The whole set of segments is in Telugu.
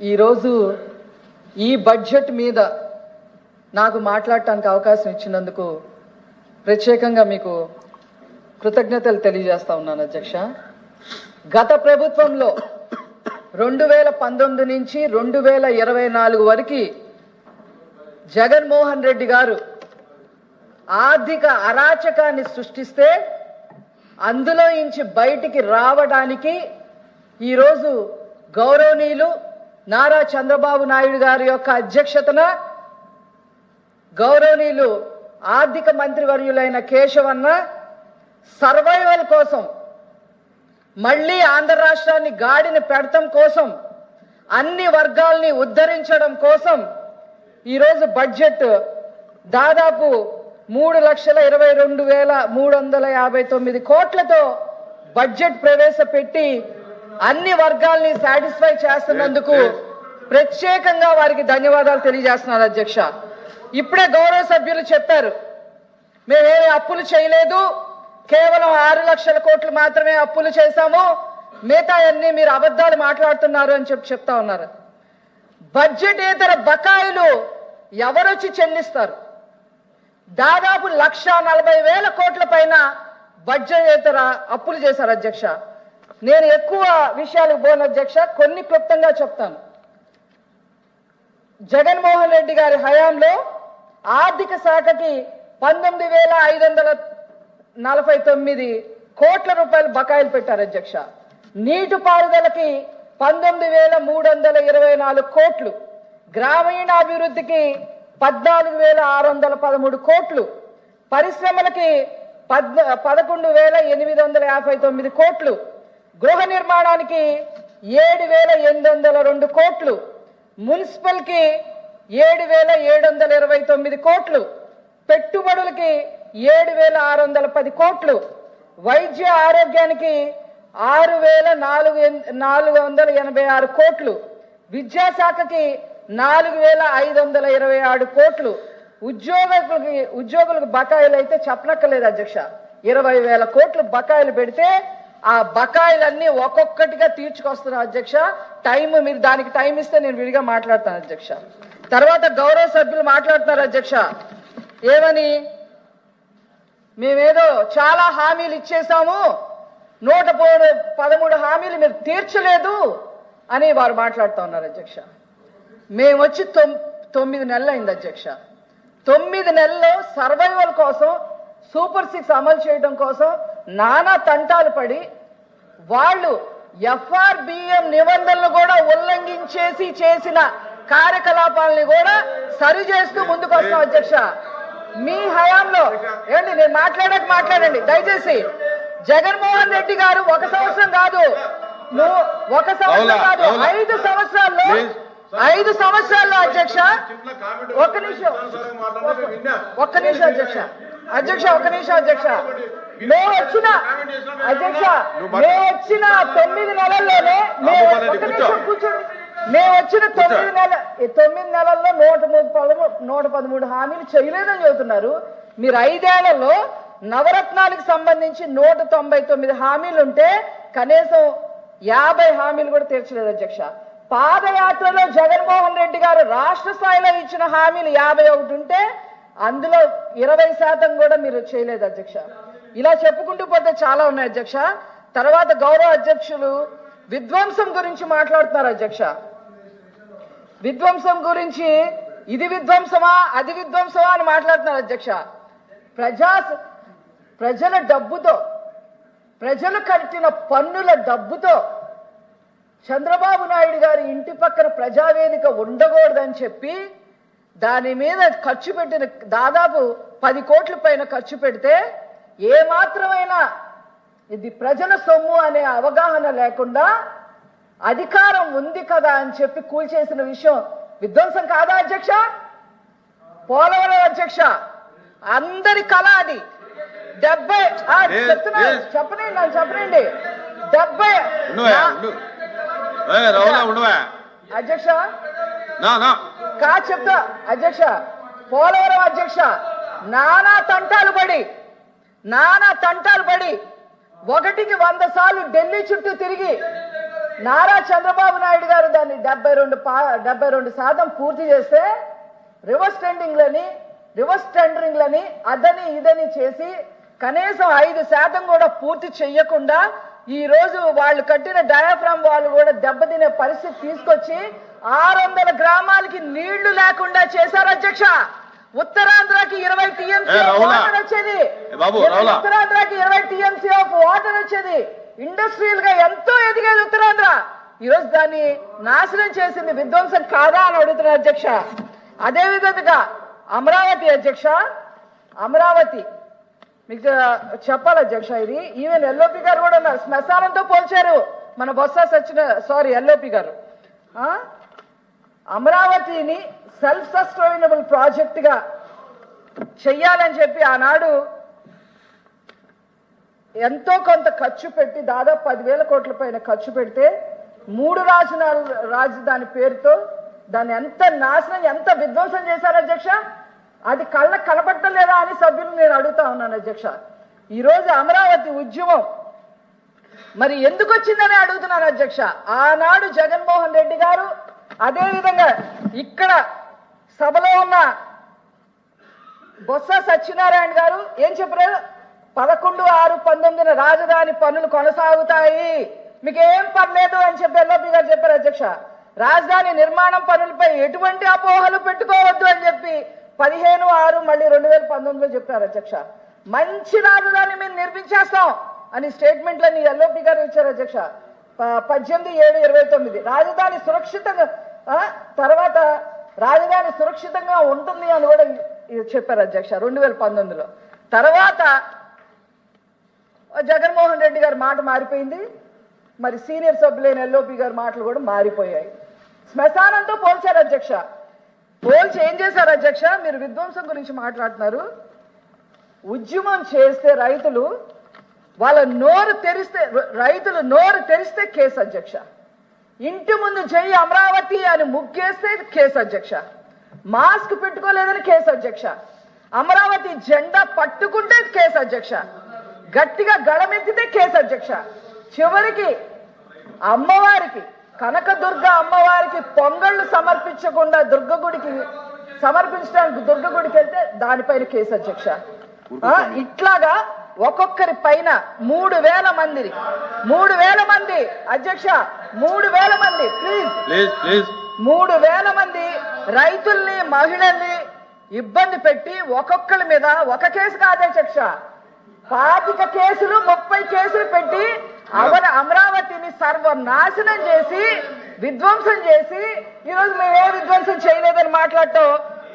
ఈరోజు ఈ బడ్జెట్ మీద నాకు మాట్లాడటానికి అవకాశం ఇచ్చినందుకు ప్రత్యేకంగా మీకు కృతజ్ఞతలు తెలియజేస్తా ఉన్నాను అధ్యక్ష. గత ప్రభుత్వంలో 2019 నుంచి 2024 వరకు జగన్మోహన్ రెడ్డి గారు ఆర్థిక అరాచకాన్ని సృష్టిస్తే అందులో నుంచి బయటికి రావడానికి ఈరోజు గౌరవనీయులు నారా చంద్రబాబు నాయుడు గారి యొక్క అధ్యక్షతన గౌరవనీయులు ఆర్థిక మంత్రివర్యులైన కేశవన్న సర్వైవల్ కోసం మళ్ళీ ఆంధ్ర రాష్ట్రాన్ని గాడిని పెడతం కోసం అన్ని వర్గాల్ని ఉద్ధరించడం కోసం ఈరోజు బడ్జెట్ దాదాపు 3,22,359 కోట్లతో బడ్జెట్ ప్రవేశపెట్టి అన్ని వర్గాల్ని సాటిస్ఫై చేస్తున్నందుకు ప్రత్యేకంగా వారికి ధన్యవాదాలు తెలియజేస్తున్నాను అధ్యక్ష. ఇప్పుడే గౌరవ సభ్యులు చెప్పారు, మేమేమి అప్పులు చేయలేదు, కేవలం 6 లక్షల కోట్లు మాత్రమే అప్పులు చేశాము, మిగతా అన్ని మీరు అబద్ధాలు మాట్లాడుతున్నారు అని చెప్తా ఉన్నారు. బడ్జెట్ ఏతర బకాయిలు ఎవరొచ్చి చెల్లిస్తారు? దాదాపు 1,40,000 కోట్ల పైన బడ్జెట్ ఏతర అప్పులు చేశారు అధ్యక్ష. నేను ఎక్కువ విషయాలకు పోను అధ్యక్ష, కొన్ని క్లుప్తంగా చెప్తాను. జగన్మోహన్ రెడ్డి గారి హయాంలో ఆర్థిక శాఖకి 19,549 కోట్ల రూపాయలు బకాయిలు పెట్టారు అధ్యక్ష. నీటిపారుదలకి 19,324 కోట్లు, గ్రామీణాభివృద్ధికి 14,613 కోట్లు, పరిశ్రమలకి 11,859 కోట్లు, గృహ నిర్మాణానికి 7,802 కోట్లు, మున్సిపల్కి 7,729 కోట్లు, పెట్టుబడులకి 7,610 కోట్లు, వైద్య ఆరోగ్యానికి 6,486 కోట్లు, విద్యాశాఖకి 4,526 కోట్లు, ఉద్యోగులకు బకాయిలు అయితే చెప్పనక్కర్లేదు అధ్యక్ష. 20,000 కోట్లు బకాయిలు పెడితే ఆ బకాయిలన్నీ ఒక్కొక్కటిగా తీర్చుకొస్తున్నారు అధ్యక్ష. మీరు దానికి టైం ఇస్తే నేను విడిగా మాట్లాడతాను అధ్యక్ష. తర్వాత గౌరవ సభ్యులు మాట్లాడుతున్నారు అధ్యక్ష, ఏమని మేమేదో చాలా హామీలు ఇచ్చేసాము, 113 హామీలు మీరు తీర్చలేదు అని వారు మాట్లాడుతూ ఉన్నారు అధ్యక్ష. మేము వచ్చి 9 నెలలు అయింది అధ్యక్ష. 9 నెలల్లో సర్వైవల్ కోసం, సూపర్ 6 అమలు చేయడం కోసం నానా తంటాలు పడి వాళ్ళు FRBM నిబంధనలు కూడా ఉల్లంఘించేసి చేసిన కార్యకలాపాలని కూడా సరి చేస్తూ ముందుకు వస్తాం అధ్యక్ష. మీ హయాంలో ఏంటి, నేను మాట్లాడండి దయచేసి. జగన్మోహన్ రెడ్డి గారు 1 సంవత్సరం కాదు, 1 సంవత్సరం కాదు, 5 సంవత్సరాల్లో 5 సంవత్సరాల్లో అధ్యక్ష, ఒక్క నిమిషం అధ్యక్ష, ఒక్క నిమిషం అధ్యక్ష. మేము వచ్చిన 9 నెలల్లోనే మేము వచ్చిన 9 నెలల్లో 113 హామీలు చేయలేదని చెబుతున్నారు. మీరు 5 ఏళ్లలో నవరత్నాలకు సంబంధించి 199 హామీలు ఉంటే కనీసం 50 హామీలు కూడా తీర్చలేదు అధ్యక్ష. పాదయాత్రలో జగన్మోహన్ రెడ్డి గారు రాష్ట్ర స్థాయిలో ఇచ్చిన హామీలు 51 ఉంటే అందులో 20% కూడా మీరు చేయలేదు అధ్యక్ష. ఇలా చెప్పుకుంటూ పోతే చాలా ఉన్నాయి అధ్యక్ష. తర్వాత గౌరవ అధ్యక్షులు విధ్వంసం గురించి మాట్లాడుతున్నారు అధ్యక్ష. విధ్వంసం గురించి ఇది విధ్వంసమా అది విధ్వంసమా అని మాట్లాడుతున్నారు అధ్యక్ష. ప్రజల డబ్బుతో, ప్రజలు కట్టిన పన్నుల డబ్బుతో చంద్రబాబు నాయుడు గారి ఇంటి పక్కన ప్రజావేదిక ఉండకూడదని చెప్పి దాని మీద ఖర్చు పెట్టిన దాదాపు 10 కోట్ల పైన ఖర్చు పెడితే ఏమాత్రమైనా ఇది ప్రజల సొమ్ము అనే అవగాహన లేకుండా అధికారం ఉంది కదా అని చెప్పి కూల్చేసిన విషయం విధ్వంసం కాదా అధ్యక్ష? పోలవరం అధ్యక్ష అందరి కళ అది. 70 చెప్పనండి 70 అధ్యక్ష చెప్తా అధ్యక్ష. పోలవరం అధ్యక్ష నానా తంటాలు పడి 1కి 100 సార్లు ఢిల్లీ చుట్టూ తిరిగి నారా చంద్రబాబు నాయుడు గారు దాన్ని 72% పూర్తి చేస్తే రివర్స్ టెండరింగ్లని అదని ఇదని చేసి కనీసం 5% కూడా పూర్తి చెయ్యకుండా ఈ రోజు వాళ్ళు కట్టిన డయాఫ్రామ్ వాళ్ళు కూడా దెబ్బతినే పరిస్థితి తీసుకొచ్చి 600 గ్రామాలకి నీళ్లు లేకుండా చేశారు అధ్యక్ష. ఉత్తరాంధ్రకి 20 టీఎంసీ వాటర్ వచ్చేది, ఉత్తరాంధ్రకి 20 టీఎంసీ ఆఫ్ వాటర్ వచ్చేది. ఇండస్ట్రియల్ గా ఎంతో ఎదిగేది ఉత్తరాంధ్ర. ఈరోజు దాన్ని నాశనం చేసింది విధ్వంసం కాదా అని అడుగుతున్నారు అధ్యక్ష. అదే విధంగా అమరావతి అధ్యక్ష, అమరావతి మీకు చెప్పాలి అధ్యక్ష, ఇది ఈవెన్ ఎల్ఓపి గారు కూడా ఉన్నారు. శ్మశానంతో పోల్చారు మన ఎల్ఓపి గారు. అమరావతిని సెల్ఫ్ సస్టైనబుల్ ప్రాజెక్ట్ గా చెయ్యాలని చెప్పి ఆనాడు ఎంతో కొంత ఖర్చు పెట్టి దాదాపు 10,000 కోట్ల పైన ఖర్చు పెడితే 3 రాజధాని పేరుతో దాన్ని ఎంత నాశనం ఎంత విధ్వంసం చేశారు అధ్యక్ష. అది కళ్ళకు కనపడటం లేదా అని సభ్యులు నేను అడుగుతా ఉన్నాను అధ్యక్ష. ఈరోజు అమరావతి ఉద్యమం మరి ఎందుకు వచ్చిందని అడుగుతున్నాను అధ్యక్ష. ఆనాడు జగన్మోహన్ రెడ్డి గారు, అదేవిధంగా ఇక్కడ సభలో ఉన్న బొత్స సత్యనారాయణ గారు ఏం చెప్పారు? 11/6/19 రాజధాని పనులు కొనసాగుతాయి, మీకేం పర్లేదు అని చెప్పి ఎల్ఓపి గారు చెప్పారు అధ్యక్ష. రాజధాని నిర్మాణం పనులపై ఎటువంటి అపోహలు పెట్టుకోవద్దు అని చెప్పి 15/6 మళ్ళీ 2019లో చెప్పారు అధ్యక్ష. మంచి రాజధాని మేము నిర్మించేస్తాం అని స్టేట్మెంట్లని ఎల్ఓపి గారు ఇచ్చారు అధ్యక్ష. 18/7/29 రాజధాని సురక్షితంగా తర్వాత రాజధాని సురక్షితంగా ఉంటుంది అని కూడా చెప్పారు అధ్యక్ష 2019లో. తర్వాత జగన్మోహన్ రెడ్డి గారి మాట మారిపోయింది, మరి సీనియర్ సభ్యులైన ఎల్ఓపి గారి మాటలు కూడా మారిపోయాయి. శ్మశానంతో పోల్చారు అధ్యక్ష. పోల్చి ఏం చేశారు అధ్యక్ష? మీరు విధ్వంసం గురించి మాట్లాడుతున్నారు. ఉద్యమం చేస్తే రైతులు నోరు తెరిస్తే కేసు అధ్యక్ష. ఇంటి ముందు జై అమరావతి అని ముగ్గేస్తే కేసు అధ్యక్ష. మాస్క్ పెట్టుకోలేదని కేసు అధ్యక్ష. అమరావతి జెండా పట్టుకుంటే కేసు అధ్యక్ష. గట్టిగా గళమెత్తితే కేసు అధ్యక్ష. చివరికి అమ్మవారికి కనకదుర్గ అమ్మవారికి పొంగళ్ళు సమర్పించకుండా సమర్పించడానికి దుర్గ గుడికి వెళ్తే దానిపైన కేసు అధ్యక్ష. ఇట్లాగా ఒక్కొక్కరి పైన 3,000 మంది అధ్యక్ష, 3,000 మంది ప్లీజ్ 3,000 మంది రైతుల్ని మహిళల్ని ఇబ్బంది పెట్టి ఒక్కొక్కరి మీద ఒక కేసు కాదు అధ్యక్ష, 25 కేసులు 30 కేసులు పెట్టి అమరావతిని సర్వనాశనం చేసి విధ్వంసం చేసి ఈరోజు మేము ఏ విధ్వంసం చేయలేదని మాట్లాడటం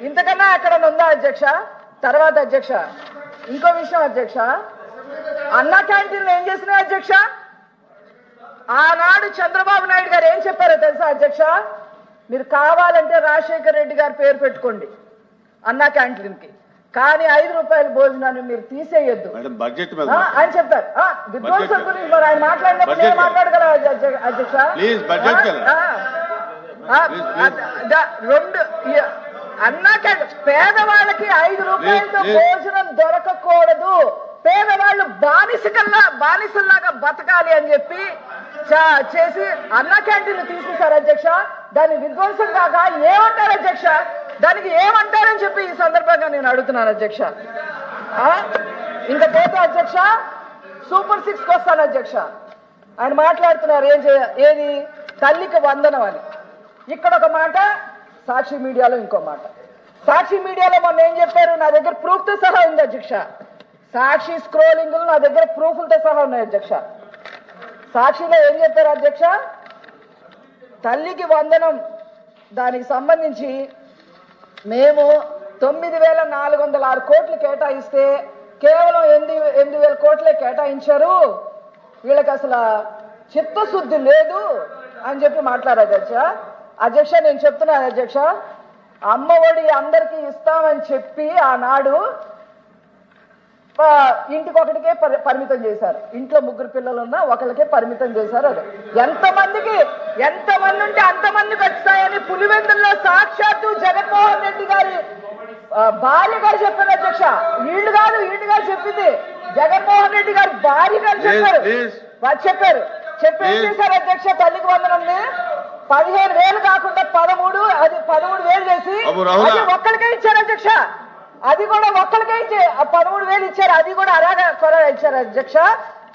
ఇంతకన్నా ఎక్కడ ఉందా అధ్యక్ష? తర్వాత అధ్యక్ష ఇంకో విషయం అధ్యక్ష, అన్నా క్యాంటీన్లు ఏం చేసినాయి అధ్యక్ష? ఆనాడు చంద్రబాబు నాయుడు గారు ఏం చెప్పారో తెలుసా అధ్యక్ష? మీరు కావాలంటే రాజశేఖర్ రెడ్డి గారి పేరు పెట్టుకోండి అన్నా క్యాంటీన్కి, కానీ 5 రూపాయల భోజనాన్ని మీరు తీసేయొద్దు అని చెప్పారు. విధ్వంసం గురించి మరి ఆయన మాట్లాడినప్పుడు నేను మాట్లాడగల అధ్యక్ష. అన్నా క్యాంటీన్ పేదవాళ్ళకి 5 రూపాయలతో భోజనం దొరకకూడదు, పేదవాళ్ళు బానిసల్లాగా బతకాలి అని చెప్పి చేసి అన్నా క్యాంటీన్ తీసేశారు అధ్యక్ష. దాన్ని విధ్వంసం కాక ఏమంటారు అధ్యక్ష? దానికి ఏమంటారని చెప్పి ఈ సందర్భంగా నేను అడుగుతున్నాను అధ్యక్ష. ఇంకా పోతే అధ్యక్ష సూపర్ 6కి వస్తాను అధ్యక్ష. ఆయన మాట్లాడుతున్నారు ఏది తల్లికి వందనం అని. ఇక్కడ ఒక మాట, సాక్షి మీడియాలో ఇంకో మాట. సాక్షి మీడియాలో మొన్న ఏం చెప్పారు? నా దగ్గర ప్రూఫ్ తో సహా ఉంది అధ్యక్ష. సాక్షి స్క్రోలింగ్ నా దగ్గర ప్రూఫ్లతో సహా ఉన్నాయి అధ్యక్ష. సాక్షిలో ఏం చెప్పారు అధ్యక్ష? తల్లికి వందనం దానికి సంబంధించి మేము 9,406 కోట్లు కేటాయిస్తే కేవలం 8,000 కోట్లే కేటాయించారు, వీళ్ళకి అసలు చిత్తశుద్ధి లేదు అని చెప్పి మాట్లాడారు అధ్యక్ష. నేను చెప్తున్నాను అధ్యక్ష, అమ్మఒడి అందరికీ ఇస్తామని చెప్పి ఆనాడు ఇంటికి ఒకటికే పరిమితం చేశారు. ఇంట్లో 3 పిల్లలు ఉన్నా ఒకరికే పరిమితం చేశారు. అది ఎంతమంది ఉంటే అంతమందికి వస్తాయని పులివెందుల్లో సాక్షాత్తు జగన్మోహన్ రెడ్డి గారి భార్య గారు చెప్పారు అధ్యక్ష. వీళ్ళు గారు చెప్పింది, జగన్మోహన్ రెడ్డి గారు భార్య గారు చెప్పారు. చెప్పేం చేశారు అధ్యక్ష? తల్లికి వందనంది 15,000 కాకుండా 13,000 చేసి అది ఒక్కరికే ఇచ్చారు అధ్యక్ష. అది కూడా ఒక్కరికే ఇచ్చి 13,000 ఇచ్చారు. అది కూడా అలాగే ఇచ్చారు అధ్యక్ష.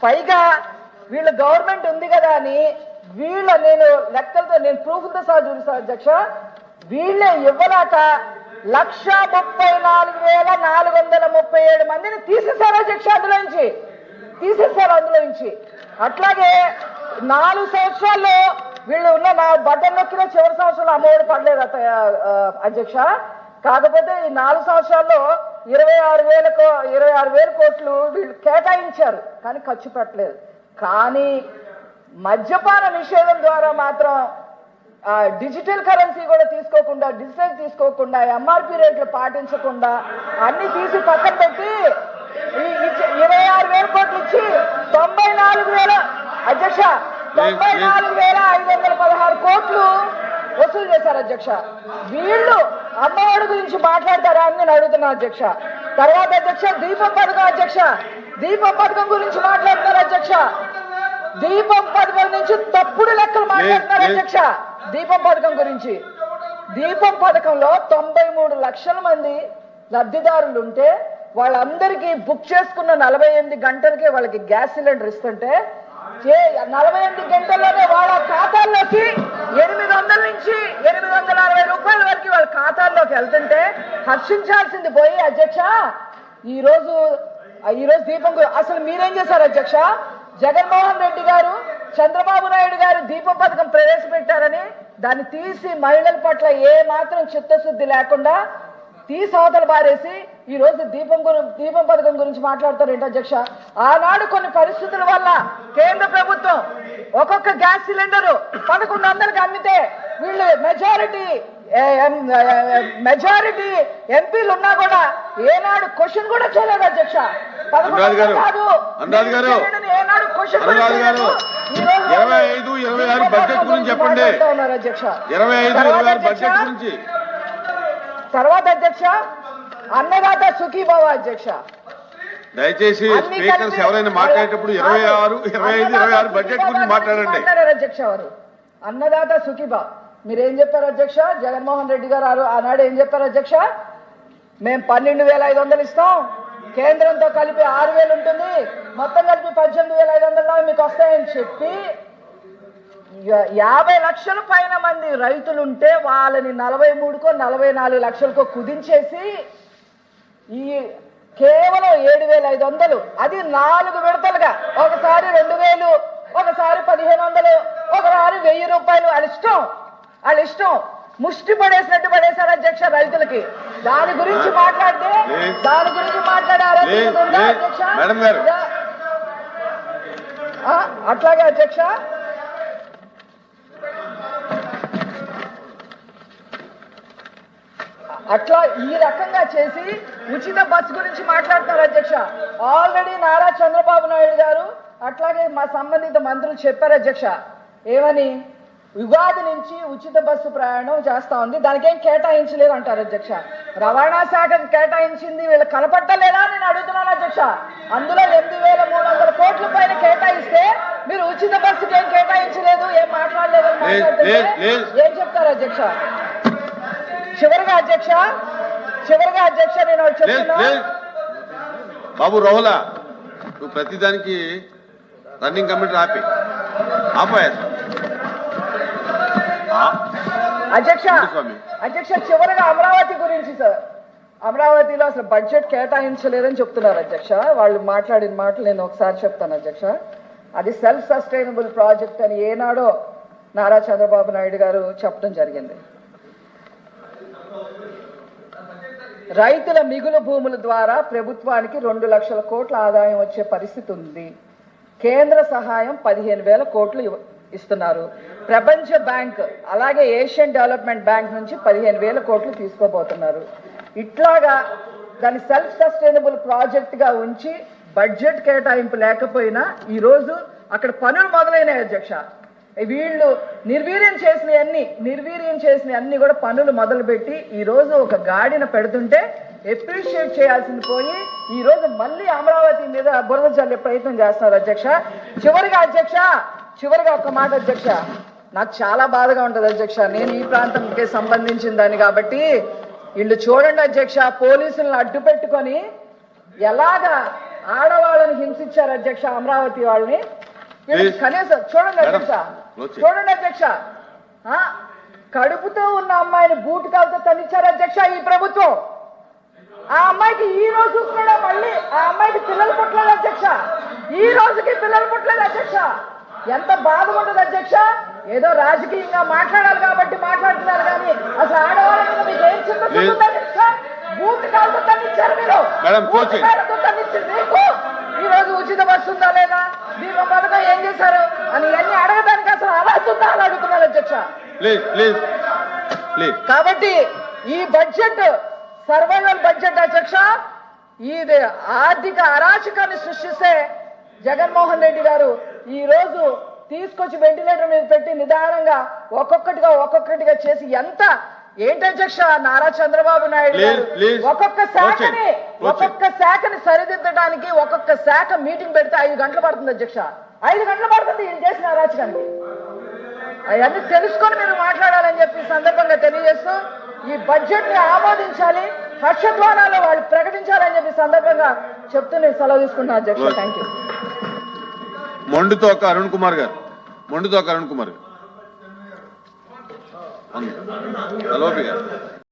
పైగా వీళ్ళు గవర్నమెంట్ ఉంది కదా అని నేను లెక్కలతో నేను ప్రూఫ్తో సహా చూపిస్తాను అధ్యక్ష. వీళ్ళే ఇవ్వలేక 134,437 మందిని తీసేశారు అధ్యక్ష. అందులో నుంచి అట్లాగే 4 సంవత్సరాల్లో వీళ్ళు ఉన్న నా బటన్ నొక్కిన చివరి సంవత్సరంలో అమ్మఒడి పడలేదు అధ్యక్ష. కాకపోతే ఈ 4 సంవత్సరాల్లో 26,000 కోట్లు వీళ్ళు కేటాయించారు, కానీ ఖర్చు పెట్టలేదు. కానీ మద్యపాన నిషేధం ద్వారా మాత్రం డిజిటల్ కరెన్సీ కూడా తీసుకోకుండా ఎంఆర్పి రేట్లు పాటించకుండా అన్ని తీసి పక్కన పెట్టి 26,000 కోట్లు ఇచ్చి 94,000 అధ్యక్ష 94,516 కోట్లు వసూలు చేశారు అధ్యక్ష. వీళ్ళు అమ్మఒడి గురించి మాట్లాడతారా అని నేను అడుగుతున్నా అధ్యక్ష. తర్వాత అధ్యక్ష దీపం పథకం గురించి మాట్లాడుతున్నారు అధ్యక్ష. దీపం పథకం నుంచి తప్పుడు లెక్కలు మాట్లాడుతున్నారు అధ్యక్ష. దీపం పథకంలో 93 లక్షల మంది లబ్ధిదారులు ఉంటే వాళ్ళందరికీ బుక్ చేసుకున్న 48 గంటలకే వాళ్ళకి గ్యాస్ సిలిండర్ ఇస్తుంటే 48 గంటల్లోనే వాళ్ళ ఖాతాల్లోకి 800 నుంచి 860 రూపాయల వరకు వాళ్ళ ఖాతాల్లోకి వెళ్తుంటే హర్షించాల్సింది పోయి అధ్యక్ష ఈ రోజు దీపం అసలు మీరేం చేశారు అధ్యక్ష? జగన్మోహన్ రెడ్డి గారు, చంద్రబాబు నాయుడు గారు దీపం పథకం ప్రవేశపెట్టారని దాన్ని తీసి మహిళల పట్ల ఏ మాత్రం చిత్తశుద్ధి లేకుండా తీసి అవతల బారేసి ఈ రోజు దీపం పథకం గురించి మాట్లాడతారు ఏంటి అధ్యక్ష? ఆనాడు కొన్ని పరిస్థితుల వల్ల కేంద్ర ప్రభుత్వం ఒక్కొక్క గ్యాస్ సిలిండర్ 1,100కి అమ్మితే వీళ్ళు మెజారిటీ ఎంపీలు ఉన్నా కూడా ఏనాడు క్వశ్చన్ కూడా చేయలేదు అధ్యక్ష. 11 కాదు ఏనాడు క్వశ్చన్ చెప్పండి. తర్వాత అధ్యక్ష అన్నదాత సుఖీభవ అధ్యక్ష. దయచేసి స్పీకర్స్ ఎవరైనా మాట్లాడేటప్పుడు 26, 25, 26 బడ్జెట్ గురించి మాట్లాడండి అధ్యక్ష. వారు అన్నదాత సుఖీభవ మీరేం చెప్పారు అధ్యక్ష? జగన్మోహన్ రెడ్డి గారు ఆనాడు ఏం చెప్పారు అధ్యక్ష? మేము 12,500 ఇస్తాం, కేంద్రంతో కలిపి 6,000 ఉంటుంది, మొత్తం కలిపి 18,500 మీకు వస్తాయని చెప్పి 50 లక్షల పైన మంది రైతులుంటే వాళ్ళని 43కో 44 లక్షలకో కుదించేసి ఈ కేవలం 7,500 అది 4 విడతలుగా ఒకసారి 2,000, ఒకసారి 1,500, ఒకసారి 1,000 రూపాయలు వాళ్ళ ఇష్టం ముష్టి పడేసినట్టు పడేశారు అధ్యక్ష రైతులకి. దాని గురించి మాట్లాడితే అధ్యక్ష. అట్లాగే అధ్యక్ష అట్లా ఈ రకంగా చేసి ఉచిత బస్సు గురించి మాట్లాడుతున్నారు అధ్యక్ష. ఆల్రెడీ నారా చంద్రబాబు నాయుడు గారు అట్లాగే మా సంబంధిత మంత్రులు చెప్పారు అధ్యక్ష. ఏమని? ఉగాది నుంచి ఉచిత బస్సు ప్రయాణం చేస్తా ఉంది, దానికి ఏం కేటాయించలేదు అంటారు అధ్యక్ష. రవాణా శాఖకు కేటాయించింది వీళ్ళు కనపట్టలేదా నేను అడుగుతున్నాను అధ్యక్ష. అందులో 8,300 కోట్ల పైన కేటాయిస్తే మీరు ఉచిత బస్సుకి ఏం కేటాయించలేదు, ఏం మాట్లాడలేదు అని మాట్లాడుతుంటే ఏం చెప్తారు అధ్యక్ష? చివరిగా అధ్యక్ష నేను చెప్తున్నా. బాబు రాహులా, నువ్వు ప్రతిదానికి రన్నింగ్ కమిటీ ఆపాయా అధ్యక్ష చివరిగా అమరావతి గురించి సార్. అమరావతిలో అసలు బడ్జెట్ కేటాయించలేదని చెప్తున్నారు అధ్యక్ష. వాళ్ళు మాట్లాడిన మాటలు నేను ఒకసారి చెప్తాను అధ్యక్ష. అది సెల్ఫ్ సస్టైనబుల్ ప్రాజెక్ట్ అని ఏనాడో నారా చంద్రబాబు నాయుడు గారు చెప్పడం జరిగింది. రైతుల మిగులు భూముల ద్వారా ప్రభుత్వానికి 2 లక్షల కోట్ల ఆదాయం వచ్చే పరిస్థితి ఉంది. కేంద్ర సహాయం 15,000 కోట్లు ఇస్తున్నారు. ప్రపంచ బ్యాంక్ అలాగే ఏషియన్ డెవలప్మెంట్ బ్యాంక్ నుంచి 15,000 కోట్లు తీసుకోబోతున్నారు. ఇట్లాగా దాన్ని సెల్ఫ్ సస్టైనబుల్ ప్రాజెక్ట్ గా ఉంచి బడ్జెట్ కేటాయింపు లేకపోయినా ఈరోజు అక్కడ పనులు మొదలైనాయి అధ్యక్ష. వీళ్ళు నిర్వీర్యం చేసిన అన్ని కూడా పనులు మొదలుపెట్టి ఈ రోజు ఒక గాడిన పెడుతుంటే అప్రిషియేట్ చేయాల్సింది పోయి ఈ రోజు మళ్ళీ అమరావతి మీద బురద చల్లే ప్రయత్నం చేస్తున్నారు అధ్యక్ష. చివరిగా చివరిగా ఒక మాట అధ్యక్ష, నాకు చాలా బాధగా ఉంటది అధ్యక్ష. నేను ఈ ప్రాంతంకి సంబంధించిన దాన్ని కాబట్టి వీళ్ళు చూడండి అధ్యక్ష, పోలీసులను అడ్డు పెట్టుకొని ఎలాగా ఆడవాళ్ళని హింసించారు అధ్యక్ష, అమరావతి వాళ్ళని. వీళ్ళు కనీసం చూడండి అధ్యక్ష, చూడండి అధ్యక్ష, కడుపుతో ఉన్న అమ్మాయిని బూటకాలతో తన్నిచ్చారు అధ్యక్ష ఈ ప్రభుత్వం. ఆ అమ్మాయికి ఈ రోజు కూడా మళ్ళీ ఆ అమ్మాయికి పిల్లలు పుట్టలేదు అధ్యక్ష, ఈ రోజుకి పిల్లలు పుట్టలేదు అధ్యక్ష. ఎంత బాధ ఉంటుంది అధ్యక్ష. ఏదో రాజకీయంగా మాట్లాడాలి కాబట్టి మాట్లాడుతున్నారు కానీ అసలు ఆడవాళ్ళ మీద మీకు ఏం చిన్న అధ్యక్ష. బూటకాలతో తన్నిచ్చారు మీరు, బూటకాలతో తన్నిచ్చింది మీకు. ఈ రోజు ఉచిత బస్సు ఉందా లేదా, దీపం పథకం ఏం చేశారు అని అన్ని అడగడానికి అసలు అర్హత ఉందా అని అడుగుతున్నారు అధ్యక్ష. కాబట్టి ఈ బడ్జెట్ సర్వైవల్ బడ్జెట్ అధ్యక్ష, ఇది ఆర్థిక అరాచకాన్ని సృష్టిస్తే జగన్మోహన్ రెడ్డి గారు ఈ రోజు తీసుకొచ్చి వెంటిలేటర్ మీద పెట్టి నిదానంగా ఒక్కొక్కటిగా చేసి ఎంత ఏంటి అధ్యక్ష, నారా చంద్రబాబు నాయుడు గారు ఒక్కొక్క శాఖని సరిదిద్దడానికి ఒక్కొక్క శాఖ మీటింగ్ పెడితే 5 గంటలు పడుతుంది అధ్యక్ష, 5 గంటలు పడుతుంది ఈయన చేసిన అరాచకానికి. అవన్నీ తెలుసుకొని మీరు మాట్లాడాలని చెప్పి సందర్భంగా తెలియజేస్తూ ఈ బడ్జెట్ ని ఆమోదించాలి, హర్షధ్వానాలు వాళ్ళు ప్రకటించాలని చెప్పి సందర్భంగా చెప్తూ నేను సెలవు తీసుకున్నాను అధ్యక్ష. Thank you. మొండుతోక అరుణ్ కుమార్ గారు, మొండుతోక అరుణ్ కుమార్ గారు.